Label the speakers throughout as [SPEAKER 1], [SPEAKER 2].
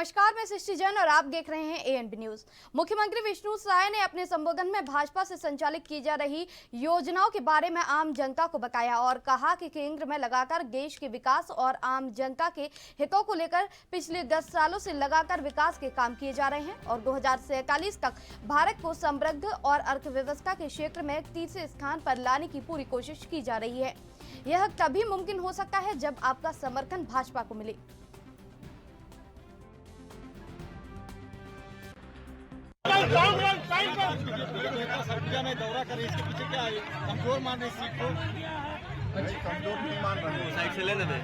[SPEAKER 1] नमस्कार, मैं सृष्टि जैन और आप देख रहे हैं एएनबी न्यूज। मुख्यमंत्री विष्णु साय ने अपने संबोधन में भाजपा से संचालित की जा रही योजनाओं के बारे में आम जनता को बताया और कहा कि केंद्र में लगातार देश के विकास और आम जनता के हितों को लेकर पिछले 10 सालों से लगातार विकास के काम किए जा रहे हैं और 2047 तक भारत को समृद्ध और अर्थव्यवस्था के क्षेत्र में तीसरे स्थान पर लाने की पूरी कोशिश की जा रही है। यह तभी मुमकिन हो सकता है जब आपका समर्थन भाजपा को मिले।
[SPEAKER 2] में दौरा करें, इसके पीछे क्या है? कमजोर मान रहे सीट को? कमजोर नहीं मान रहे।
[SPEAKER 3] साइड से ले लेते,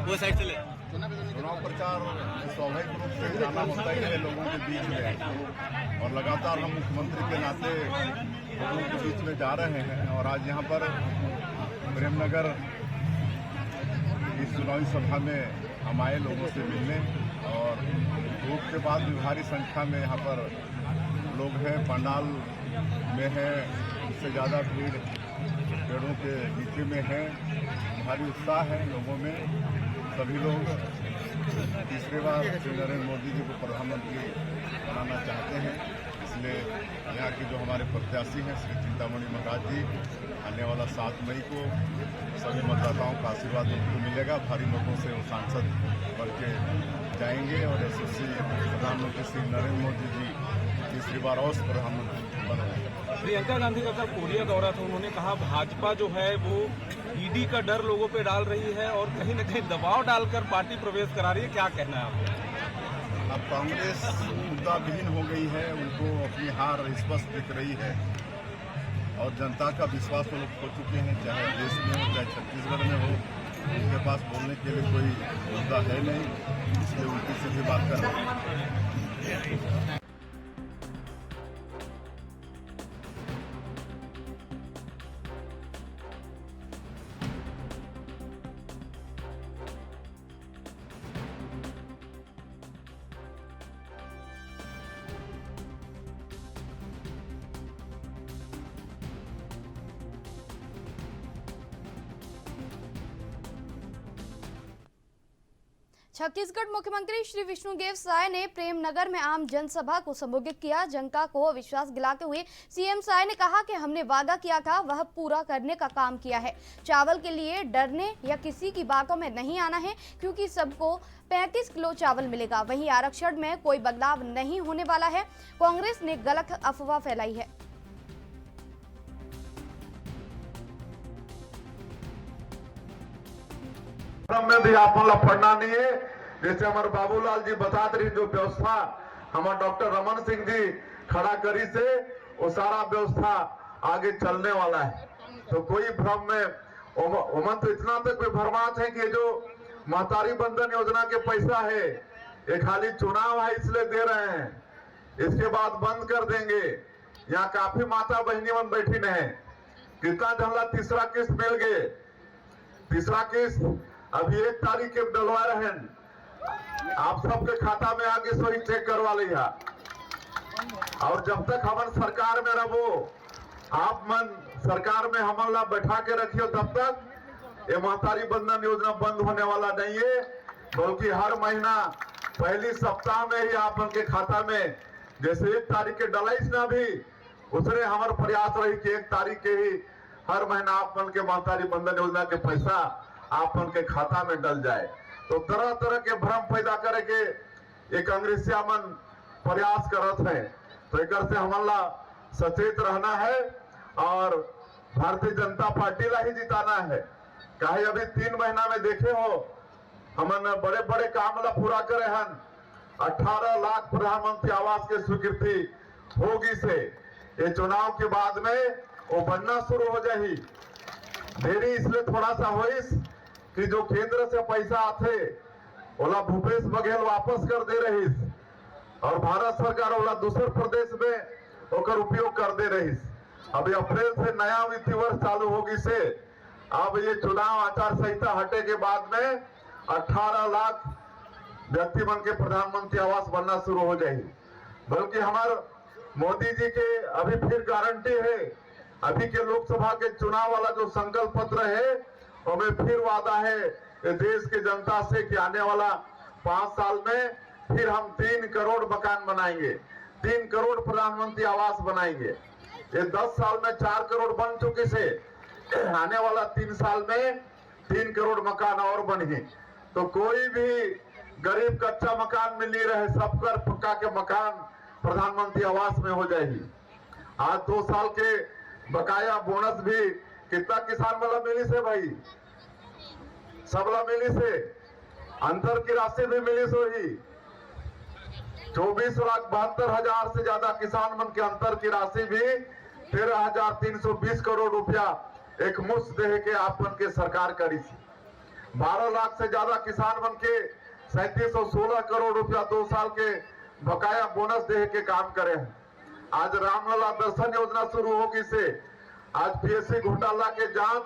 [SPEAKER 3] वो साइड से ले।
[SPEAKER 2] चुनाव प्रचार स्वाभाविक रूप से जाना होता ही है लोगों के बीच में, और लगातार हम मुख्यमंत्री के नाते लोगों के बीच में जा रहे हैं। और आज यहाँ पर प्रेमनगर इस चुनावी सभा में हम आए लोगों से मिलने, और धूप के बाद भी भारी संख्या में यहाँ पर लोग हैं, पंडाल में है, उससे ज़्यादा भीड़ पेड़ों के नीचे में है। भारी उत्साह है लोगों में। सभी लोग तीसरी बार श्री नरेंद्र मोदी जी को प्रधानमंत्री बनाना चाहते हैं, इसलिए यहाँ के जो हमारे प्रत्याशी हैं श्री चिंतामणि महाराज जी, आने वाला 7 मई को सभी मतदाताओं का आशीर्वाद उनको मिलेगा। भारी मतों से वो सांसद बन के जाएंगे और यशस्वी प्रधानमंत्री श्री नरेंद्र मोदी जी तीसरी बार और प्रधानमंत्री बनेंगे।
[SPEAKER 4] प्रियंका गांधी का कल कोरिया दौरा था, उन्होंने कहा भाजपा जो है वो ईडी का डर लोगों पे डाल रही है और कहीं न कहीं दबाव डालकर पार्टी प्रवेश करा रही है, क्या कहना है आपको?
[SPEAKER 2] अब कांग्रेस मुद्दा विहीन हो गई है, उनको अपनी हार स्पष्ट दिख रही है और जनता का विश्वास वो लोग खो चुके हैं, चाहे देश में हो चाहे छत्तीसगढ़ में हो। उनके पास बोलने के लिए कोई मुद्दा है नहीं, इसलिए उल्टी सीधी बात कर रहे हैं।
[SPEAKER 1] छत्तीसगढ़ मुख्यमंत्री श्री विष्णुदेव साय ने प्रेमनगर में आम जनसभा को संबोधित किया। जनता को विश्वास दिलाते हुए सीएम साय ने कहा कि हमने वादा किया था वह पूरा करने का काम किया है। चावल के लिए डरने या किसी की बातों में नहीं आना है, क्योंकि सबको 35 किलो चावल मिलेगा। वहीं आरक्षण में कोई बदलाव नहीं होने वाला है। कांग्रेस ने गलत अफवाह फैलाई है।
[SPEAKER 5] में भी आप मतलब पढ़ना नहीं है। जैसे हमारे बाबूलाल जी बता रही जो व्यवस्था हमारे डॉक्टर रमन सिंह जी खड़ा करी से, वो सारा व्यवस्था आगे चलने वाला है। तो कोई भ्रम में ओमन तो इतना तक भी भरमात है कि जो महतारी बंधन योजना के पैसा है ये खाली चुनाव है इसलिए दे रहे हैं, इसके बाद बंद कर देंगे। यहाँ काफी माता बहनी मन बैठी नहीं, कितना जमला तीसरा किस्त मिल गए। तीसरा किस्त अभी 1 तारीख के डलवा रहे हैं, आप सबके खाता में आगे सही चेक करवा लिया। और जब तक हमन सरकार में रहो, आप मन सरकार में हमला बैठा के रखियो, तब तक ये महतारी बंधन योजना बंद होने वाला नहीं है, बल्कि हर महीना पहली सप्ताह में ही आप उनके खाता में जैसे 1 तारीख के डलाइस ना भी उसने हमारे प्रयास रही कि 1 तारीख के ही हर महीना आप मन के महतारी बंधन योजना के पैसा आप उनके खाता में डल जाए। तो तरह तरह के भ्रम पैदा करे के एक कांग्रेसिया मन प्रयास करत है। तो एक से हमला सचेत रहना है और भारतीय जनता पार्टी ला ही जिताना है। काहे अभी 3 महीना में देखे हो हमन बड़े बड़े काम ला पूरा करे हन। 18 लाख प्रधानमंत्री आवास के स्वीकृति होगी से ये चुनाव के बाद में वो बनना शुरू हो जाही। देरी इसलिए थोड़ा सा होइस कि जो केंद्र से पैसा आते ओला भूपेश बघेल वापस कर दे रही और भारत सरकार ओला दूसरे प्रदेश में ओकर उपयोग कर दे रही। अभी अप्रैल से नया वित्तीय वर्ष चालू होगी से अब ये चुनाव आचार संहिता हटे के बाद में 18 लाख व्यक्ति बन के प्रधानमंत्री आवास बनना शुरू हो जाएगी। बल्कि हमारे मोदी जी के अभी फिर गारंटी है, अभी के लोकसभा के चुनाव वाला जो संकल्प पत्र है हमें फिर वादा है देश की जनता से कि आने वाला 5 साल में फिर हम 3 करोड़ मकान बनाएंगे, 3 करोड़ प्रधानमंत्री आवास बनाएंगे। ये 10 साल में 4 करोड़ बन चुके से, आने वाला 3 साल में 3 करोड़ मकान और बने। तो कोई भी गरीब कच्चा मकान में नहीं रहे, सबका पक्का के मकान प्रधानमंत्री आवास में हो जाएगी। आज 2 साल के बकाया बोनस भी कितना किसान वाला मिली से भाई, सबला मिली से, अंतर की राशि भी मिली सो ही 24,72,000 से ज्यादा किसान मन के अंतर की राशि भी 13,320 करोड़ रुपया एक मुश्त दे के आपन के सरकार करी थी। 12 लाख से ज्यादा किसान मन के 3716 करोड़ रुपया 2 साल के बकाया बोनस दे के काम करे हैं। आज रामलला दर्शन योजना शुरू होगी से, आज पीएससी घोटाला के जांच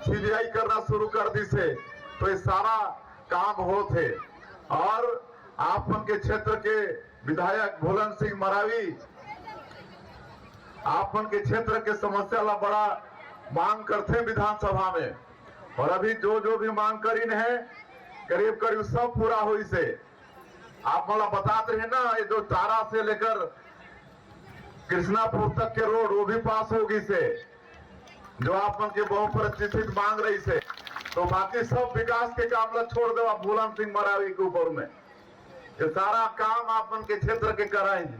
[SPEAKER 5] सीबीआई करना शुरू कर दी से, तो ये सारा काम होते। और आपन के क्षेत्र के विधायक भोलन सिंह मरावी आपन के क्षेत्र के समस्या ला बड़ा मांग करते विधानसभा में, और अभी जो भी मांग करीन है करीब करीब सब पूरा हुई से। आप मला बताते रहे ना, ये जो तारा से लेकर कृष्णापुर तक के रोड वो भी पास होगी से, जो आपन के बहुप्रतीक्षित मांग रही से। तो बाकी सब विकास के काम ला छोड़ दो आप भोलन सिंह मरावी के ऊपर में, ये सारा काम आपन के क्षेत्र के कराएंगे।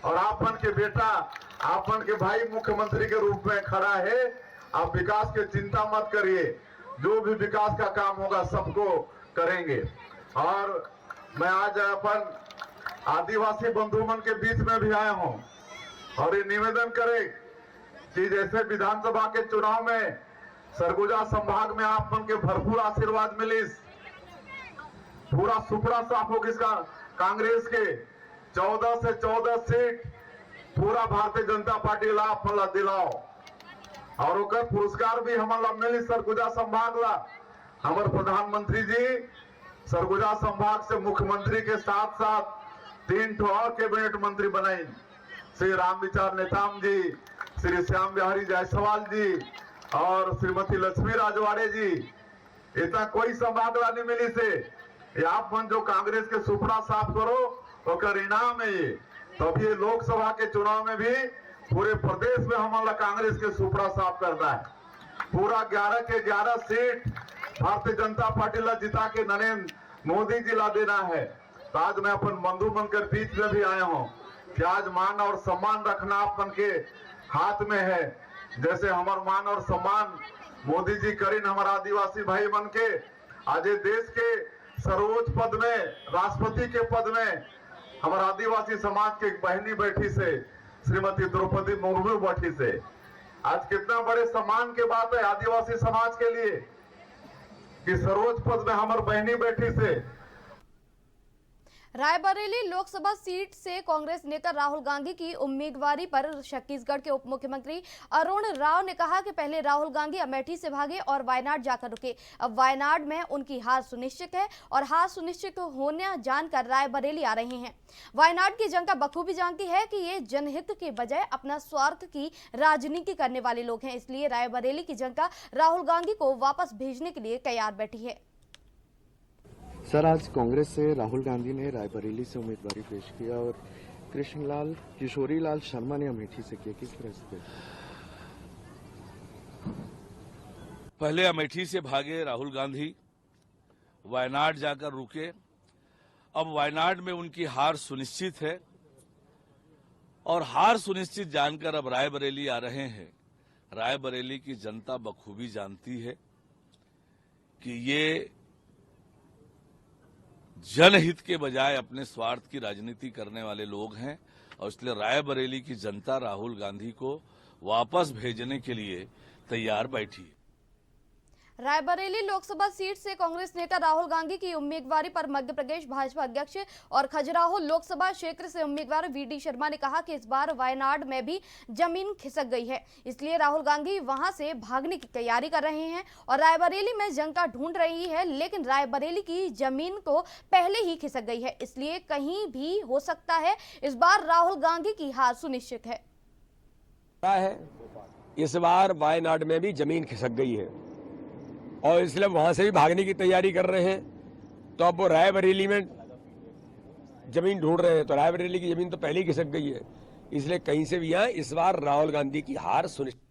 [SPEAKER 5] और आपन के बेटा आपन के भाई मुख्यमंत्री के रूप में खड़ा है, आप विकास की चिंता मत करिए, जो भी विकास का काम होगा सबको करेंगे। और मैं आज अपन आदिवासी बंधु मन के बीच में भी आया हूं और ये निवेदन करे कि जैसे विधानसभा के चुनाव में सरगुजा संभाग में आप मन के भरपूर आशीर्वाद मिलिस, पूरा सुपड़ा साफ होगी इसका कांग्रेस के 14 से 14 सीट पूरा भारतीय जनता पार्टी ला अपन ला दिलाओ, और ओकर पुरस्कार भी हमारा मिली सरगुजा संभाग ला। हमारे प्रधानमंत्री जी सरगुजा संभाग से मुख्यमंत्री के साथ साथ 3 और कैबिनेट मंत्री बनाए, श्री रामविचार नेताम जी, श्री श्याम बिहारी जायसवाल जी और श्रीमती लक्ष्मी राजवाड़े जी। इतना कोई संभाग ला नहीं मिली से, ये आप मन जो कांग्रेस के सुपड़ा साफ करो और इनाम है ये। तो अभी ये लोकसभा के चुनाव में भी पूरे प्रदेश में हमारा कांग्रेस के सुपड़ा साफ करना है। पूरा 11 के 11 सीट भारतीय जनता पार्टी ला जिता के नरेंद्र मोदी जी ला देना है। तो आज मैं अपन बंधु मन के बीच में भी आया हूँ कि आज मान और सम्मान रखना अपन के हाथ में है। जैसे हमारा मान और सम्मान मोदी जी करीन हमारा आदिवासी भाई मन के, आज देश के सर्वोच्च पद में, राष्ट्रपति के पद में हमारा आदिवासी समाज के बहनी बैठी से, श्रीमती द्रौपदी मुर्मू बैठी से। आज कितना बड़े सम्मान के बात है आदिवासी समाज के लिए कि सर्वोच्च पद में हमारी बहनी बैठी से।
[SPEAKER 1] रायबरेली लोकसभा सीट से कांग्रेस नेता राहुल गांधी की उम्मीदवारी पर छत्तीसगढ़ के उप मुख्यमंत्री अरुण राव ने कहा कि पहले राहुल गांधी अमेठी से भागे और वायनाड जाकर रुके। अब वायनाड में उनकी हार सुनिश्चित है और हार सुनिश्चित होने जानकर रायबरेली आ रहे हैं। वायनाड की जनता बखूबी जानती है कि ये जनहित के बजाय अपना स्वार्थ की राजनीति करने वाले लोग हैं, इसलिए रायबरेली की जनता राहुल गांधी को वापस भेजने के लिए तैयार बैठी है।
[SPEAKER 6] सर, आज कांग्रेस से राहुल गांधी ने रायबरेली से उम्मीदवारी पेश किया और किशोरीलाल शर्मा ने अमेठी से किया, किस तरह से?
[SPEAKER 7] पहले अमेठी से भागे राहुल गांधी, वायनाड जाकर रुके। अब वायनाड में उनकी हार सुनिश्चित है और हार सुनिश्चित जानकर अब रायबरेली आ रहे हैं। रायबरेली की जनता बखूबी जानती है कि ये जनहित के बजाय अपने स्वार्थ की राजनीति करने वाले लोग हैं और इसलिए रायबरेली की जनता राहुल गांधी को वापस भेजने के लिए तैयार बैठी है।
[SPEAKER 1] रायबरेली लोकसभा सीट से कांग्रेस नेता राहुल गांधी की उम्मीदवारी पर मध्य प्रदेश भाजपा अध्यक्ष और खजुराहो लोकसभा क्षेत्र से उम्मीदवार वीडी शर्मा ने कहा कि इस बार वायनाड में भी जमीन खिसक गई है, इसलिए राहुल गांधी वहां से भागने की तैयारी कर रहे हैं और रायबरेली में जनता ढूंढ रही है, लेकिन रायबरेली की जमीन तो पहले ही खिसक गई है, इसलिए कहीं भी हो सकता है इस बार राहुल गांधी की हार सुनिश्चित है।
[SPEAKER 8] इस बार वायनाड में भी जमीन खिसक गई है और इसलिए वहां से भी भागने की तैयारी कर रहे हैं। तो अब वो रायबरेली में जमीन ढूंढ रहे हैं, तो रायबरेली की जमीन तो पहले ही खिसक गई है। इसलिए कहीं से भी यहाँ इस बार राहुल गांधी की हार सुनिश्चित।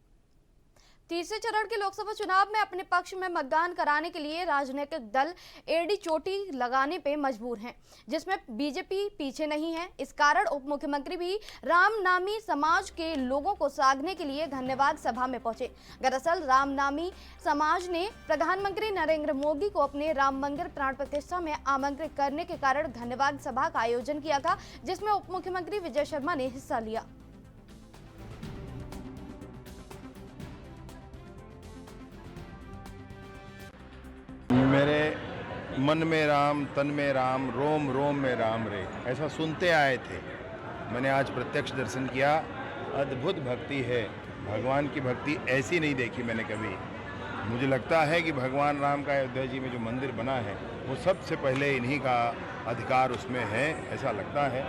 [SPEAKER 1] तीसरे चरण के लोकसभा चुनाव में अपने पक्ष में मतदान कराने के लिए राजनीतिक दल एड़ी चोटी लगाने पे मजबूर हैं, जिसमें बीजेपी पीछे नहीं है। इस कारण उप मुख्यमंत्री भी रामनामी समाज के लोगों को साधने के लिए धन्यवाद सभा में पहुंचे। दरअसल रामनामी समाज ने प्रधानमंत्री नरेंद्र मोदी को अपने राम मंदिर प्राण प्रतिष्ठा में आमंत्रित करने के कारण धन्यवाद सभा का आयोजन किया था, जिसमें उप मुख्यमंत्री विजय शर्मा ने हिस्सा लिया।
[SPEAKER 9] मेरे मन में राम, तन में राम, रोम रोम में राम रे, ऐसा सुनते आए थे। मैंने आज प्रत्यक्ष दर्शन किया। अद्भुत भक्ति है। भगवान की भक्ति ऐसी नहीं देखी मैंने कभी। मुझे लगता है कि भगवान राम का अयोध्या जी में जो मंदिर बना है वो सबसे पहले इन्हीं का अधिकार उसमें है, ऐसा लगता है।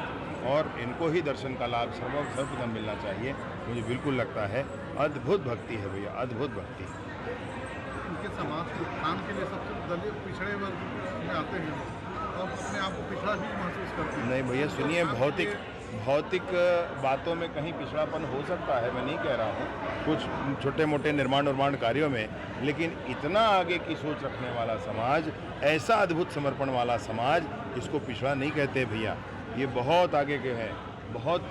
[SPEAKER 9] और इनको ही दर्शन का लाभ सर्वप्रथम मिलना चाहिए, मुझे बिल्कुल लगता है। अद्भुत भक्ति है भैया, अद्भुत भक्ति।
[SPEAKER 2] उनके समाज के उत्थान के लिए सबसे दलित पिछड़े वर्ग में आते हैं और अपने आप को पिछड़ा भी महसूस करते हैं।
[SPEAKER 9] नहीं भैया सुनिए, भौतिक बातों में कहीं पिछड़ापन हो सकता है, मैं नहीं कह रहा हूँ, कुछ छोटे मोटे निर्माण कार्यों में, लेकिन इतना आगे की सोच रखने वाला समाज, ऐसा अद्भुत समर्पण वाला समाज, इसको पिछड़ा नहीं कहते भैया। ये बहुत आगे के हैं। बहुत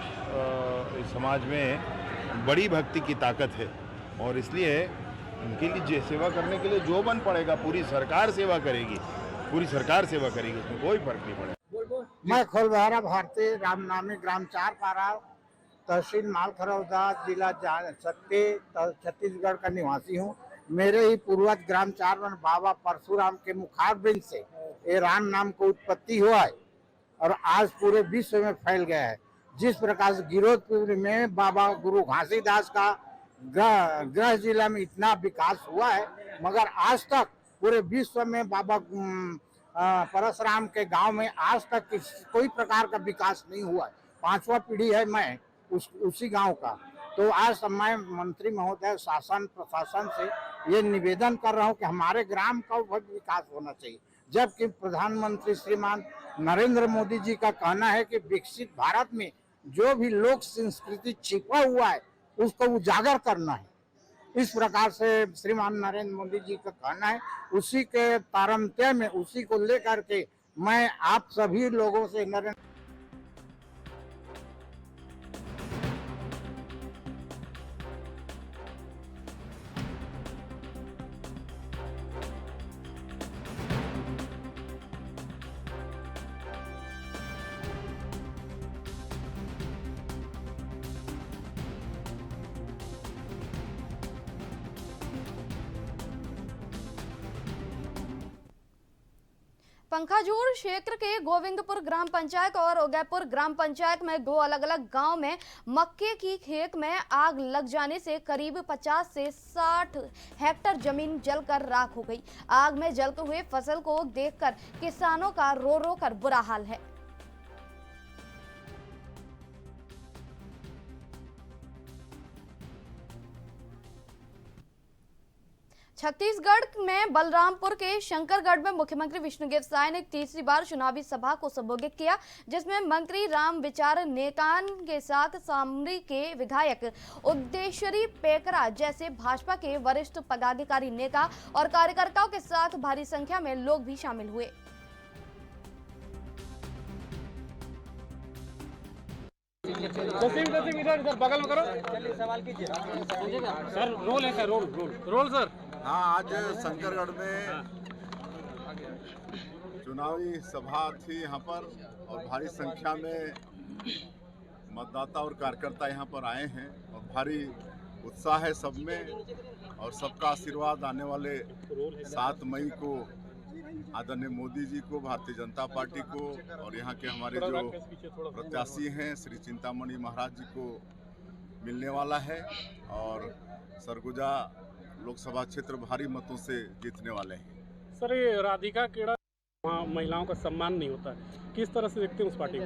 [SPEAKER 9] इस समाज में बड़ी भक्ति की ताकत है और इसलिए उनके लिए सेवा करने के लिए जो बन पड़ेगा, पूरी सरकार सेवा करेगी, पूरी सरकार सेवा करेगी, उसमें कोई फर्क नहीं पड़ेगा।
[SPEAKER 10] मैं खोलबहरा भारती रामनामी ग्राम 4 पारा तहसील मालखरौदा जिला सत्ते छत्तीसगढ़ का निवासी हूँ। मेरे ही पूर्वज ग्राम 4 में बाबा परशुराम के मुखारबिंद से ये राम नाम को उत्पत्ति हुआ है और आज पूरे विश्व में फैल गया है। जिस प्रकार से गिरोधपुर में बाबा गुरु घासीदास का गृह जिला में इतना विकास हुआ है, मगर आज तक पूरे विश्व में बाबा परशुराम के गांव में आज तक कोई प्रकार का विकास नहीं हुआ है। 5वां पीढ़ी है मैं उसी गांव का। तो आज मैं मंत्री महोदय, शासन प्रशासन से ये निवेदन कर रहा हूं कि हमारे ग्राम का विकास होना चाहिए, जबकि प्रधानमंत्री श्रीमान नरेंद्र मोदी जी का कहना है कि विकसित भारत में जो भी लोक संस्कृति छिपा हुआ है उसको उजागर करना है। इस प्रकार से श्रीमान नरेंद्र मोदी जी का कहना है, उसी के तारतम्य में उसी को लेकर के मैं आप सभी लोगों से नरेंद्र
[SPEAKER 1] पंखाजूर क्षेत्र के गोविंदपुर ग्राम पंचायत और उदयपुर ग्राम पंचायत में 2 अलग-अलग गांव में मक्के की खेत में आग लग जाने से करीब 50 से 60 हेक्टेयर जमीन जलकर राख हो गई। आग में जलते हुए फसल को देखकर किसानों का रो रो कर बुरा हाल है। छत्तीसगढ़ में बलरामपुर के शंकरगढ़ में मुख्यमंत्री विष्णुदेव साय ने तीसरी बार चुनावी सभा को संबोधित किया, जिसमें मंत्री राम विचार नेतान के साथ सामरी के विधायक उद्देश्वरी पेकरा जैसे भाजपा के वरिष्ठ पदाधिकारी, नेता और कार्यकर्ताओं के साथ भारी संख्या में लोग भी शामिल हुए।
[SPEAKER 4] इधर बगल में करो, सवाल कीजिए सर। रोल है सर, रोल सर।
[SPEAKER 2] हाँ, आज शंकरगढ़ में चुनावी सभा थी यहाँ पर और भारी संख्या में मतदाता और कार्यकर्ता यहाँ पर आए हैं और भारी उत्साह है सब में और सबका आशीर्वाद आने वाले 7 मई को आदरणीय मोदी जी को, भारतीय जनता पार्टी को और यहाँ के हमारे जो प्रत्याशी हैं श्री चिंतामणि महाराज जी को मिलने वाला है और सरगुजा लोकसभा क्षेत्र भारी मतों से जीतने वाले हैं।
[SPEAKER 11] सर, ये राधिका केड़ा वहाँ महिलाओं का सम्मान नहीं होता है, किस तरह से देखते हैं उस पार्टी को?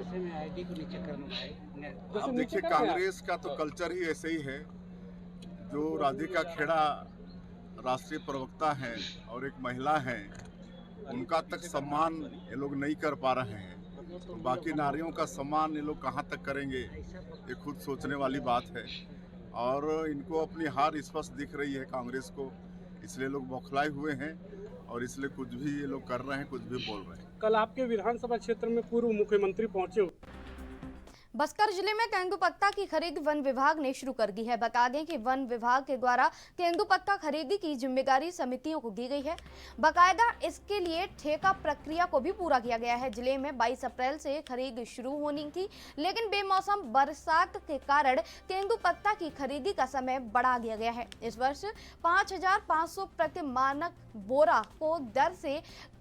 [SPEAKER 2] अब देखिए, कांग्रेस का तो कल्चर ही ऐसे ही है। जो राधिका खेड़ा राष्ट्रीय प्रवक्ता हैं और एक महिला हैं, उनका तक सम्मान ये लोग नहीं कर पा रहे हैं। बाकी नारियों का सम्मान ये लोग कहाँ तक करेंगे, ये खुद सोचने वाली बात है। और इनको अपनी हार स्पष्ट दिख रही है कांग्रेस को, इसलिए लोग बौखलाए हुए हैं और इसलिए कुछ भी ये लोग कर रहे हैं, कुछ भी बोल रहे हैं।
[SPEAKER 11] कल आपके विधानसभा क्षेत्र में पूर्व मुख्यमंत्री पहुंचे।
[SPEAKER 1] बस्तर जिले में तेंदुपत्ता की खरीद वन विभाग ने शुरू कर दी है। बता दें कि वन विभाग के द्वारा तेंदुपत्ता खरीदी की जिम्मेदारी समितियों को दी गई है। बाकायदा इसके लिए ठेका प्रक्रिया को भी पूरा किया गया है। जिले में 22 अप्रैल से खरीद शुरू होनी थी, लेकिन बेमौसम बरसात के कारण तेंदुपत्ता की खरीदी का समय बढ़ा दिया गया है। इस वर्ष 5,500 प्रति मानक बोरा को दर से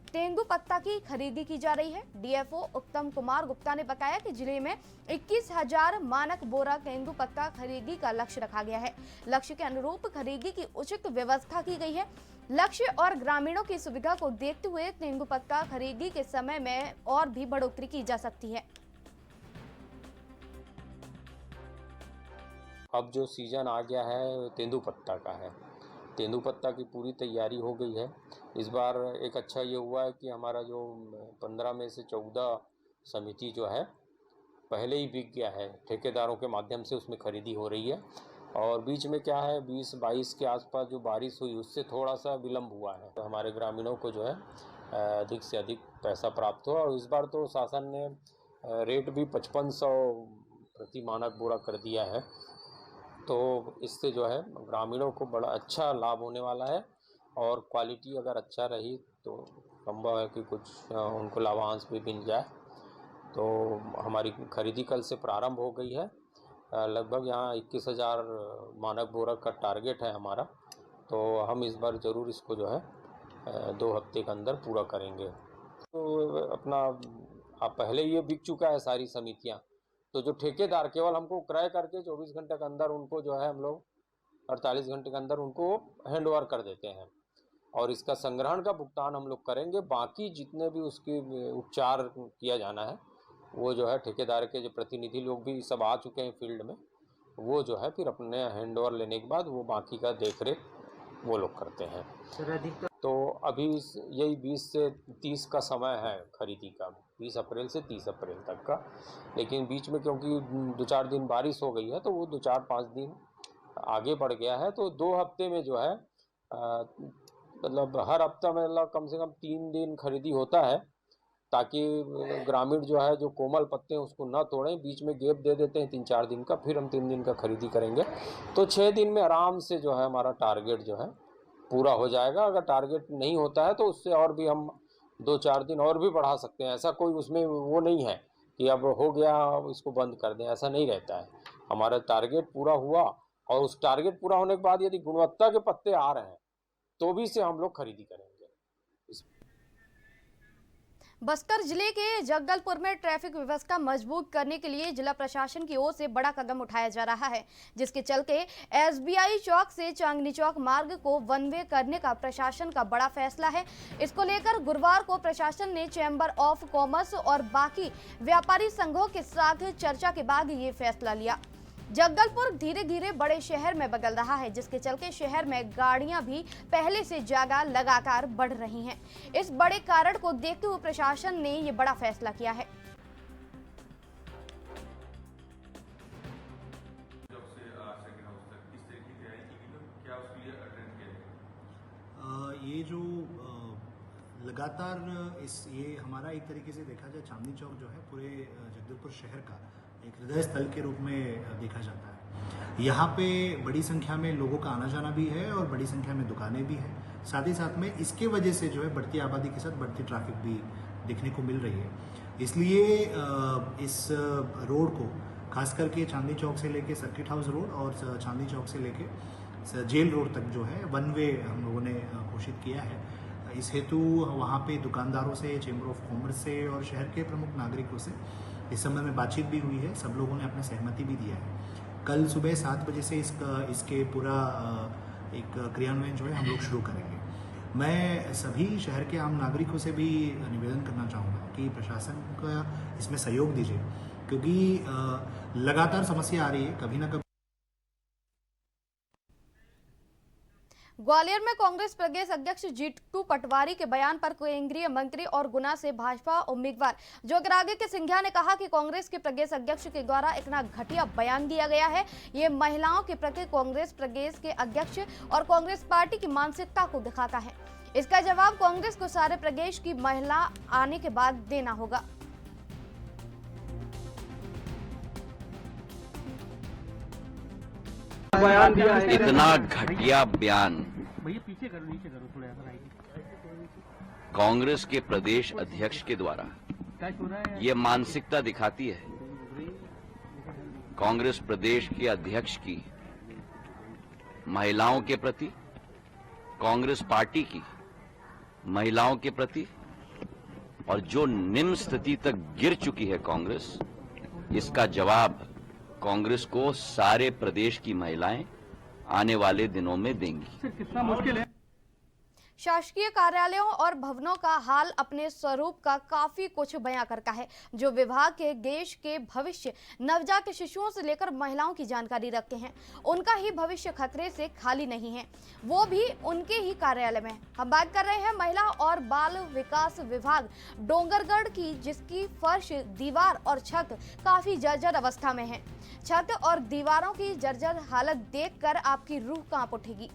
[SPEAKER 1] तेंदुपत्ता की खरीदी की जा रही है। डीएफओ उत्तम कुमार गुप्ता ने बताया कि जिले में 21,000 मानक बोरा तेंदुपत्ता खरीदी का लक्ष्य रखा गया है। लक्ष्य के अनुरूप खरीदी की उचित व्यवस्था की गई है। लक्ष्य और ग्रामीणों की सुविधा को देखते हुए तेंदुपत्ता खरीदी के समय में और भी बढ़ोतरी की जा सकती है।
[SPEAKER 12] अब जो सीजन आ गया है तेंदुपत्ता का है, तेंदुपत्ता की पूरी तैयारी हो गई है। इस बार एक अच्छा ये हुआ है कि हमारा जो 15 में से 14 समिति जो है पहले ही बिक गया है, ठेकेदारों के माध्यम से उसमें खरीदी हो रही है। और बीच में क्या है 20-22 के आसपास जो बारिश हुई उससे थोड़ा सा विलम्ब हुआ है, तो हमारे ग्रामीणों को जो है अधिक से अधिक पैसा प्राप्त हुआ। और इस बार तो शासन ने रेट भी 5500 प्रति मानक बोरा कर दिया है, तो इससे जो है ग्रामीणों को बड़ा अच्छा लाभ होने वाला है। और क्वालिटी अगर अच्छा रही तो संभव है कि कुछ उनको लाभांश भी मिल जाए। तो हमारी खरीदी कल से प्रारंभ हो गई है। लगभग यहाँ 21,000 मानक बोरा का टारगेट है हमारा, तो हम इस बार ज़रूर इसको जो है 2 हफ्ते के अंदर पूरा करेंगे। तो अपना पहले ये बिक चुका है सारी समितियाँ, तो जो ठेकेदार केवल हमको क्रय करके 24 घंटे के अंदर उनको जो है हम लोग 48 घंटे के अंदर उनको हैंड ओवर कर देते हैं और इसका संग्रहण का भुगतान हम लोग करेंगे। बाकी जितने भी उसकी उपचार किया जाना है वो जो है ठेकेदार के जो प्रतिनिधि लोग भी सब आ चुके हैं फील्ड में, वो जो है फिर अपने हैंड ओवर लेने के बाद वो बाकी का देख रेख वो लोग करते हैं। तो अभी यही 20 से 30 का समय है खरीदी का, 20 अप्रैल से 30 अप्रैल तक का। लेकिन बीच में क्योंकि 2-4 दिन बारिश हो गई है तो वो 2-4-5 दिन आगे बढ़ गया है। तो 2 हफ्ते में जो है मतलब हर हफ्ता में मतलब कम से कम 3 दिन खरीदी होता है, ताकि ग्रामीण जो है जो कोमल पत्ते हैं उसको ना तोड़ें। बीच में गैप दे देते हैं 3-4 दिन का, फिर हम 3 दिन का खरीदी करेंगे। तो 6 दिन में आराम से जो है हमारा टारगेट जो है पूरा हो जाएगा। अगर टारगेट नहीं होता है तो उससे और भी हम 2-4 दिन और भी बढ़ा सकते हैं। ऐसा कोई उसमें वो नहीं है कि अब हो गया अब इसको बंद कर दें, ऐसा नहीं रहता है। हमारा टारगेट पूरा हुआ और उस टारगेट पूरा होने के बाद यदि गुणवत्ता के पत्ते आ रहे हैं तो भी से हम लोग खरीदी करेंगे।
[SPEAKER 1] बस्तर जिले के जगदलपुर में ट्रैफिक व्यवस्था मजबूत करने के लिए जिला प्रशासन की ओर से बड़ा कदम उठाया जा रहा है, जिसके चलते एसबीआई चौक से चांदनी चौक मार्ग को वन वे करने का प्रशासन का बड़ा फैसला है। इसको लेकर गुरुवार को प्रशासन ने चैम्बर ऑफ कॉमर्स और बाकी व्यापारी संघों के साथ चर्चा के बाद ये फैसला लिया। जगदलपुर धीरे धीरे बड़े शहर में बदल रहा है, जिसके चलते शहर में गाड़ियां भी पहले से ज्यादा लगातार बढ़ रही हैं। इस बड़े कारण को देखते हुए प्रशासन ने ये बड़ा फैसला किया है।
[SPEAKER 13] ये जो लगातार ये हमारा एक तरीके से देखा जाए चांदनी चौक जो है पूरे जगदलपुर शहर का एक हृदय स्थल के रूप में देखा जाता है। यहाँ पे बड़ी संख्या में लोगों का आना जाना भी है और बड़ी संख्या में दुकानें भी हैं। साथ ही साथ में इसके वजह से जो है बढ़ती आबादी के साथ बढ़ती ट्रैफिक भी देखने को मिल रही है। इसलिए इस रोड को खास करके चांदनी चौक से लेके सर्किट हाउस रोड और चांदनी चौक से लेके जेल रोड तक जो है वन वे हम लोगों ने घोषित किया है। इस हेतु वहाँ पे दुकानदारों से, चैम्बर ऑफ कॉमर्स से और शहर के प्रमुख नागरिकों से इस संबंध में बातचीत भी हुई है। सब लोगों ने अपना सहमति भी दिया है। कल सुबह 7 बजे से इसके पूरा एक क्रियान्वयन जो है हम लोग शुरू करेंगे। मैं सभी शहर के आम नागरिकों से भी निवेदन करना चाहूँगा कि प्रशासन का इसमें सहयोग दीजिए, क्योंकि लगातार समस्या आ रही है। कभी ना कभी
[SPEAKER 1] ग्वालियर में कांग्रेस प्रदेश अध्यक्ष जीतू पटवारी के बयान पर केंद्रीय मंत्री और गुना से भाजपा उम्मीदवार ज्योतिरादित्य सिंधिया ने कहा कि कांग्रेस के प्रदेश अध्यक्ष के द्वारा इतना घटिया बयान दिया गया है, ये महिलाओं के प्रति कांग्रेस प्रदेश के अध्यक्ष और कांग्रेस पार्टी की मानसिकता को दिखाता है। इसका जवाब कांग्रेस को सारे प्रदेश की महिला आने के बाद देना होगा।
[SPEAKER 14] इतना घटिया बयान कांग्रेस के प्रदेश अध्यक्ष के द्वारा ये मानसिकता दिखाती है कांग्रेस प्रदेश के अध्यक्ष की महिलाओं के प्रति, कांग्रेस पार्टी की महिलाओं के प्रति, और जो निम्न स्थिति तक गिर चुकी है कांग्रेस, इसका जवाब कांग्रेस को सारे प्रदेश की महिलाएं आने वाले दिनों में देंगी।
[SPEAKER 11] कितना मुश्किल है।
[SPEAKER 1] शासकीय कार्यालयों और भवनों का हाल अपने स्वरूप का काफी कुछ बयां करता है। जो विभाग के देश के भविष्य, नवजात शिशुओं से लेकर महिलाओं की जानकारी रखते हैं, उनका ही भविष्य खतरे से खाली नहीं है, वो भी उनके ही कार्यालय में। हम बात कर रहे हैं महिला और बाल विकास विभाग डोंगरगढ़ की, जिसकी फर्श, दीवार और छत काफी जर्जर अवस्था में है। छत और दीवारों की जर्जर हालत देखकर आपकी रूह कांप उठेगी।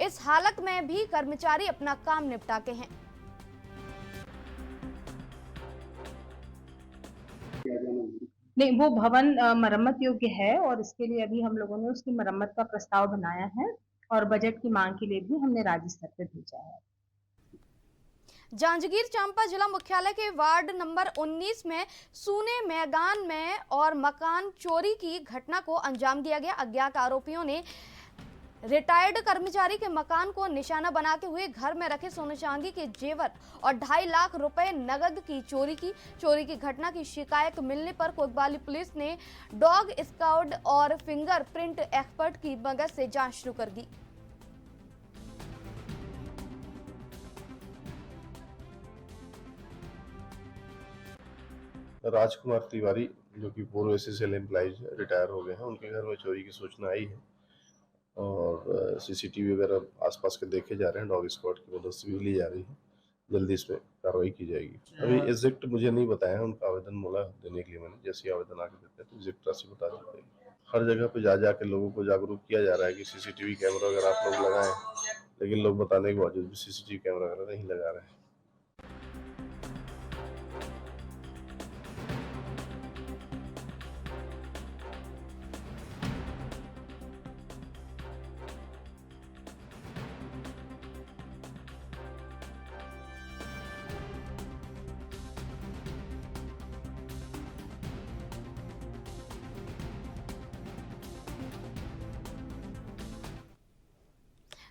[SPEAKER 1] इस हालत में भी कर्मचारी अपना काम निपटाते हैं।
[SPEAKER 15] नहीं, वो भवन मरम्मत योग्य है और इसके लिए अभी हम लोगों ने उसकी मरम्मत का प्रस्ताव बनाया है और बजट की मांग के लिए भी हमने राज्य स्तर पर भेजा है।
[SPEAKER 1] जांजगीर चांपा जिला मुख्यालय के वार्ड नंबर 19 में सूने मैदान में और मकान चोरी की घटना को अंजाम दिया गया। अज्ञात आरोपियों ने रिटायर्ड कर्मचारी के मकान को निशाना बनाते हुए घर में रखे सोने चांदी के जेवर और 2.5 लाख रुपए नगद की चोरी की। चोरी की घटना की शिकायत मिलने पर कोतवाली पुलिस ने डॉग स्क्वाड और फिंगरप्रिंट एक्सपर्ट की मदद से जांच शुरू कर दी।
[SPEAKER 9] राजकुमार तिवारी जो कि पूर्व SSL एम्प्लॉइज रिटायर हो गए हैं, उनके घर में चोरी की सूचना आई है और CCTV वगैरह आसपास के देखे जा रहे हैं। डॉग स्क्वाड की मदद से भी ली जा रही है, जल्दी इस पर कार्रवाई की जाएगी। अभी एग्जैक्ट मुझे नहीं बताया, उनका आवेदन मोला देने के लिए मैंने, जैसे आवेदन आके देते हैं तो एग्जैक्ट राशि बता दी जाएगी। हर जगह पे जा के लोगों को जागरूक किया जा रहा है कि CCTV कैमरा अगर आप लोग लगाएं, लेकिन लोग बताने के बावजूद भी CCTV कैमरा वगैरह नहीं लगा रहे हैं।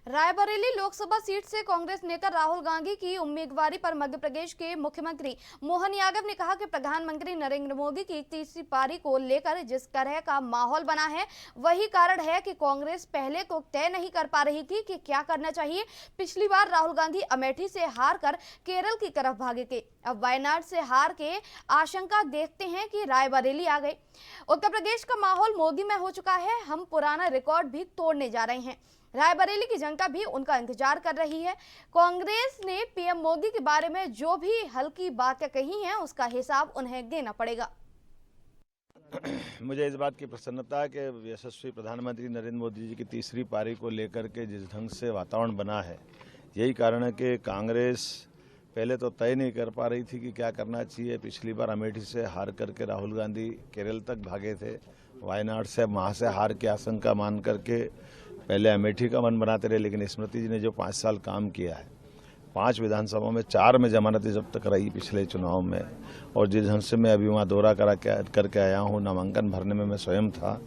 [SPEAKER 1] रायबरेली लोकसभा सीट से कांग्रेस नेता राहुल गांधी की उम्मीदवारी पर मध्य प्रदेश के मुख्यमंत्री मोहन यादव ने कहा कि प्रधानमंत्री नरेंद्र मोदी की तीसरी पारी को लेकर जिस तरह का माहौल बना है, वही कारण है कि कांग्रेस पहले तो तय नहीं कर पा रही थी कि क्या करना चाहिए। पिछली बार राहुल गांधी अमेठी से हार कर केरल की तरफ भागे थे, अब वायनाड से हार के आशंका देखते हैं कि रायबरेली आ गए। उत्तर प्रदेश का माहौल मोदी में हो चुका है, हम पुराना रिकॉर्ड भी तोड़ने जा रहे हैं। रायबरेली की जनता भी उनका इंतजार कर रही है। कांग्रेस ने PM मोदी के बारे में जो भी हल्की बातें कही हैं, उसका हिसाब उन्हें देना पड़ेगा।
[SPEAKER 9] मुझे इस बात की प्रसन्नता है कि यशस्वी प्रधानमंत्री नरेंद्र मोदी जी की तीसरी पारी को लेकर के जिस ढंग से वातावरण बना है, यही कारण है कि कांग्रेस पहले तो तय नहीं कर पा रही थी कि क्या करना चाहिए। पिछली बार अमेठी से हार करके राहुल गांधी केरल तक भागे थे, वायनाड से वहाँ से हार की आशंका मान करके पहले अमेठी का मन बनाते रहे। लेकिन स्मृति जी ने जो 5 साल काम किया है, 5 विधानसभा में 4 में जमानतें जब तक रही पिछले चुनाव में, और जिस ढंग से मैं अभी वहाँ दौरा करके आया हूँ, नामांकन भरने में मैं स्वयं था,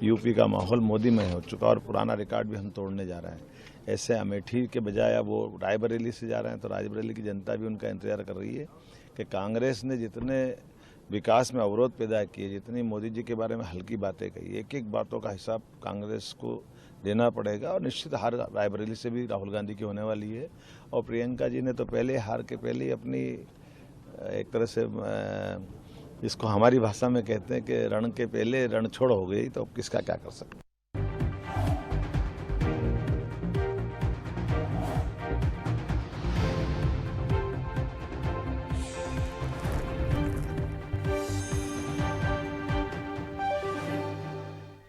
[SPEAKER 9] यूपी का माहौल मोदी में हो चुका और पुराना रिकॉर्ड भी हम तोड़ने जा रहे हैं। ऐसे अमेठी के बजाय अब वो रायबरेली से जा रहे हैं, तो रायबरेली की जनता भी उनका इंतजार कर रही है कि कांग्रेस ने जितने विकास में अवरोध पैदा किए, जितनी मोदी जी के बारे में हल्की बातें कही, एक एक बातों का हिसाब कांग्रेस को देना पड़ेगा। और निश्चित हार रायबरेली से भी राहुल गांधी की होने वाली है। और प्रियंका जी ने तो पहले हार के पहले ही अपनी एक तरह से जिसको हमारी भाषा में कहते हैं कि रण के पहले रण छोड़ हो गई, तो किसका क्या कर सकते।